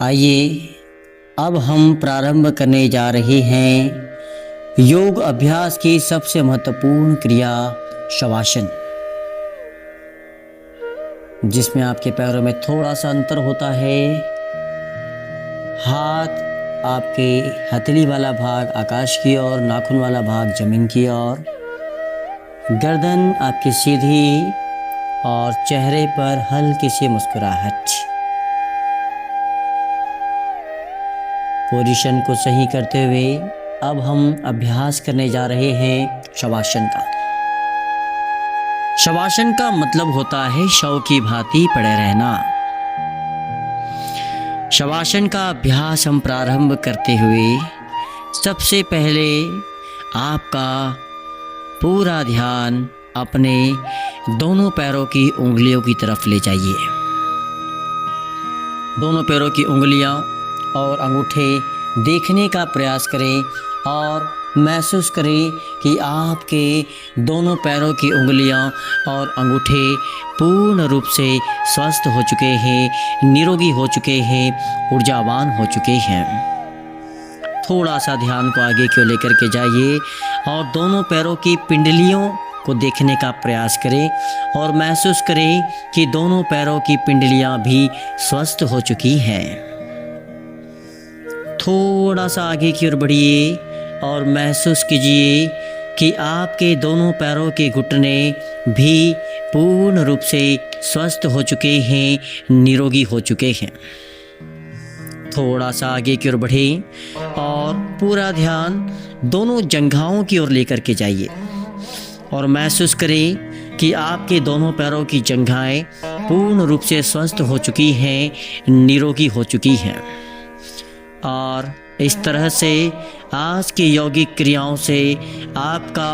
आइए अब हम प्रारंभ करने जा रहे हैं योग अभ्यास की सबसे महत्वपूर्ण क्रिया शवासन, जिसमें आपके पैरों में थोड़ा सा अंतर होता है। हाथ आपके हथेली वाला भाग आकाश की ओर, नाखून वाला भाग जमीन की ओर, गर्दन आपकी सीधी और चेहरे पर हल्की सी मुस्कुराहट। पोजीशन को सही करते हुए अब हम अभ्यास करने जा रहे हैं शवासन का। शवासन का मतलब होता है शव की भांति पड़े रहना। शवासन का अभ्यास हम प्रारंभ करते हुए सबसे पहले आपका पूरा ध्यान अपने दोनों पैरों की उंगलियों की तरफ ले जाइए। दोनों पैरों की उंगलियां और अंगूठे देखने का प्रयास करें और महसूस करें कि आपके दोनों पैरों की उंगलियां और अंगूठे पूर्ण रूप से स्वस्थ हो चुके हैं, निरोगी हो चुके हैं, ऊर्जावान हो चुके हैं। थोड़ा सा ध्यान को आगे की ओर लेकर के जाइए और दोनों पैरों की पिंडलियों को देखने का प्रयास करें और महसूस करें कि दोनों पैरों की पिंडलियां भी स्वस्थ हो चुकी हैं। थोड़ा सा आगे की ओर बढ़िए और महसूस कीजिए कि आपके दोनों पैरों के घुटने भी पूर्ण रूप से स्वस्थ हो चुके हैं, निरोगी हो चुके हैं। थोड़ा सा आगे की ओर बढ़ें और पूरा ध्यान दोनों जंघाओं की ओर लेकर के जाइए और महसूस करें कि आपके दोनों पैरों की जंघाएं पूर्ण रूप से स्वस्थ हो चुकी हैं, निरोगी हो चुकी हैं। और इस तरह से आज की यौगिक क्रियाओं से आपका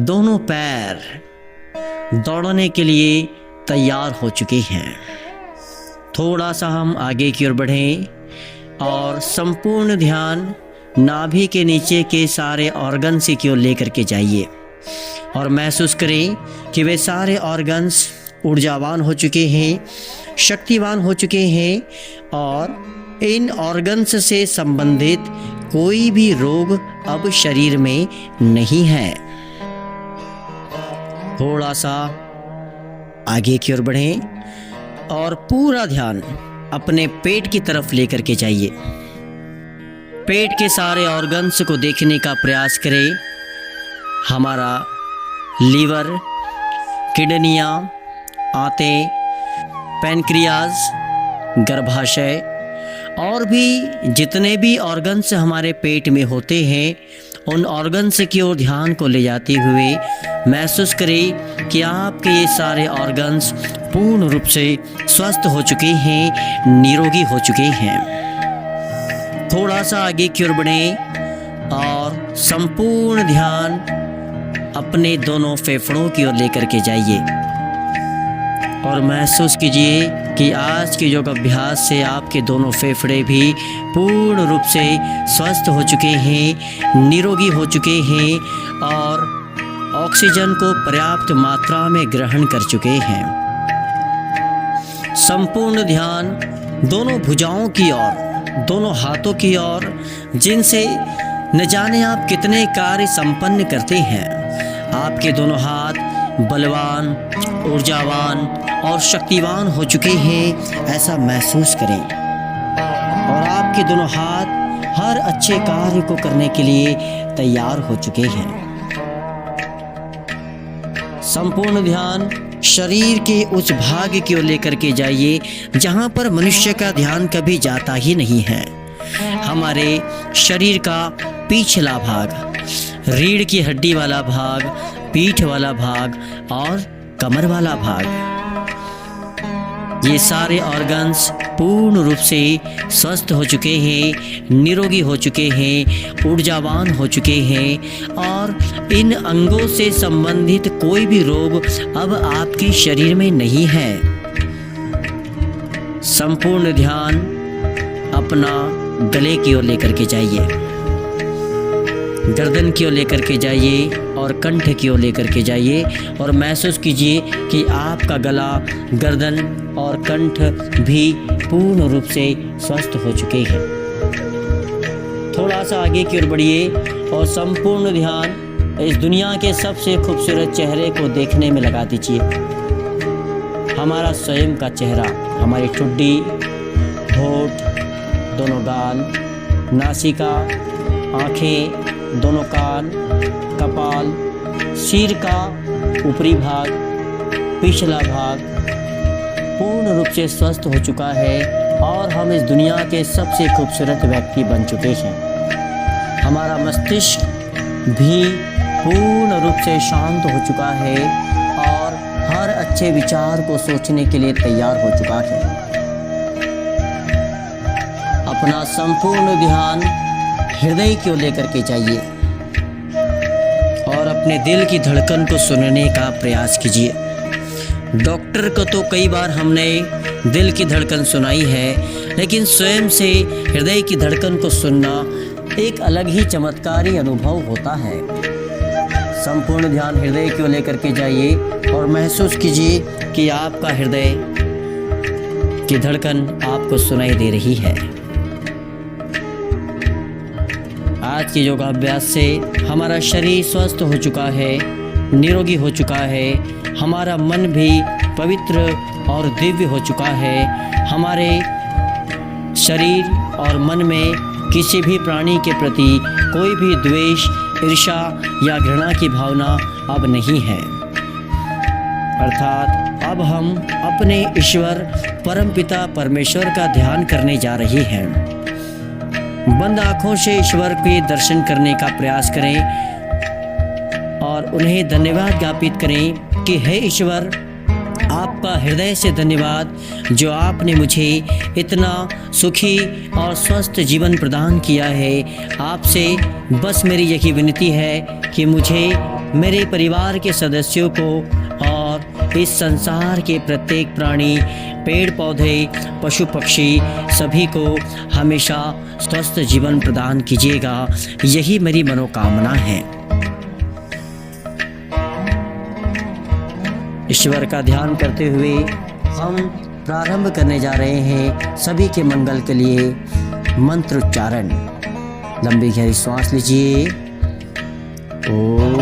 दोनों पैर दौड़ने के लिए तैयार हो चुके हैं। थोड़ा सा हम आगे की ओर बढ़ें और संपूर्ण ध्यान नाभि के नीचे के सारे ऑर्गन्स की ओर लेकर के जाइए और महसूस करें कि वे सारे ऑर्गन्स ऊर्जावान हो चुके हैं, शक्तिवान हो चुके हैं और इन ऑर्गन्स से संबंधित कोई भी रोग अब शरीर में नहीं है। थोड़ा सा आगे की ओर बढ़ें और पूरा ध्यान अपने पेट की तरफ लेकर के जाइए। पेट के सारे ऑर्गन्स को देखने का प्रयास करें। हमारा लीवर, किडनियाँ, आंतें, पैनक्रियाज, गर्भाशय और भी जितने भी ऑर्गन्स हमारे पेट में होते हैं, उन ऑर्गन्स की ओर ध्यान को ले जाते हुए महसूस करें कि आपके ये सारे ऑर्गन्स पूर्ण रूप से स्वस्थ हो चुके हैं, निरोगी हो चुके हैं। थोड़ा सा आगे की ओर बढ़ें और संपूर्ण ध्यान अपने दोनों फेफड़ों की ओर लेकर के जाइए और महसूस कीजिए कि आज के योग अभ्यास से आपके दोनों फेफड़े भी पूर्ण रूप से स्वस्थ हो चुके हैं, निरोगी हो चुके हैं और ऑक्सीजन को पर्याप्त मात्रा में ग्रहण कर चुके हैं। संपूर्ण ध्यान दोनों भुजाओं की ओर, दोनों हाथों की ओर, जिनसे न जाने आप कितने कार्य संपन्न करते हैं। आपके दोनों हाथ बलवान, ऊर्जावान और शक्तिवान हो चुके हैं, ऐसा महसूस करें और आपके दोनों हाथ हर अच्छे कार्य को करने के लिए तैयार हो चुके हैं। संपूर्ण ध्यान शरीर के उस भाग की ओर लेकर के जाइए जहां पर मनुष्य का ध्यान कभी जाता ही नहीं है। हमारे शरीर का पिछला भाग, रीढ़ की हड्डी वाला भाग, पीठ वाला भाग और कमर वाला भाग, ये सारे ऑर्गन्स पूर्ण रूप से स्वस्थ हो चुके हैं, निरोगी हो चुके हैं, ऊर्जावान हो चुके हैं और इन अंगों से संबंधित कोई भी रोग अब आपके शरीर में नहीं है। संपूर्ण ध्यान अपना गले की ओर लेकर के जाइए, गर्दन की ओर लेकर के जाइए और कंठ की ओर लेकर के जाइए और महसूस कीजिए कि आपका गला, गर्दन और कंठ भी पूर्ण रूप से स्वस्थ हो चुके हैं। थोड़ा सा आगे की ओर बढ़िए और संपूर्ण ध्यान इस दुनिया के सबसे खूबसूरत चेहरे को देखने में लगा दीजिए। हमारा स्वयं का चेहरा, हमारी ठुड्डी, होठ, दोनों गाल, नासिका, आँखें, दोनों कान, कपाल, सिर का ऊपरी भाग, पिछला भाग पूर्ण रूप से स्वस्थ हो चुका है और हम इस दुनिया के सबसे खूबसूरत व्यक्ति बन चुके हैं। हमारा मस्तिष्क भी पूर्ण रूप से शांत हो चुका है और हर अच्छे विचार को सोचने के लिए तैयार हो चुका है। अपना संपूर्ण ध्यान हृदय की ओर लेकर के जाइए और अपने दिल की धड़कन को सुनने का प्रयास कीजिए। डॉक्टर को तो कई बार हमने दिल की धड़कन सुनाई है, लेकिन स्वयं से हृदय की धड़कन को सुनना एक अलग ही चमत्कारी अनुभव होता है। संपूर्ण ध्यान हृदय की ओर लेकर के जाइए और महसूस कीजिए कि आपका हृदय की धड़कन आपको सुनाई दे रही है। आज के योगाभ्यास से हमारा शरीर स्वस्थ हो चुका है, निरोगी हो चुका है, हमारा मन भी पवित्र और दिव्य हो चुका है। हमारे शरीर और मन में किसी भी प्राणी के प्रति कोई भी द्वेष, ईर्ष्या या घृणा की भावना अब नहीं है। अर्थात अब हम अपने ईश्वर परमपिता परमेश्वर का ध्यान करने जा रहे हैं। बंद आँखों से ईश्वर के दर्शन करने का प्रयास करें और उन्हें धन्यवाद ज्ञापित करें कि हे ईश्वर, आपका हृदय से धन्यवाद जो आपने मुझे इतना सुखी और स्वस्थ जीवन प्रदान किया है। आपसे बस मेरी यही विनती है कि मुझे, मेरे परिवार के सदस्यों को और इस संसार के प्रत्येक प्राणी, पेड़ पौधे, पशु पक्षी सभी को हमेशा स्वस्थ जीवन प्रदान कीजिएगा। यही मेरी मनोकामना है। ईश्वर का ध्यान करते हुए हम प्रारंभ करने जा रहे हैं सभी के मंगल के लिए मंत्र उच्चारण। लंबी गहरी सांस लीजिए। ओम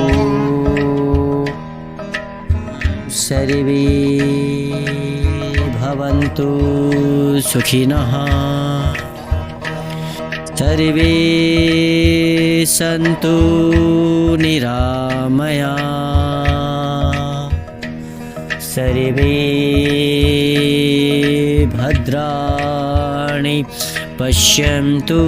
सर्वे भवन्तु सुखिनः, सर्वे सन्तु निरामया, सर्वे भद्राणि पश्यन्तु,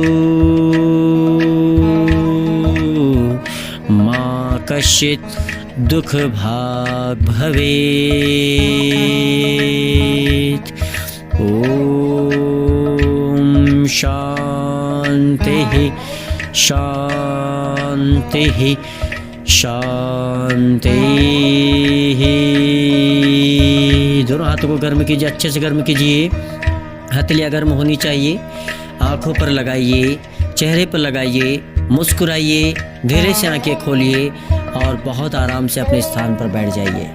मा कश्चित् दुःख भाग् भवेत्। ओम शांतिः शांतिः शांतिः। दोनों हाथों को गर्म कीजिए, अच्छे से गर्म कीजिए। हथेलियाँ गर्म होनी चाहिए। आँखों पर लगाइए, चेहरे पर लगाइए, मुस्कुराइए, धीरे से आंखें खोलिए और बहुत आराम से अपने स्थान पर बैठ जाइए।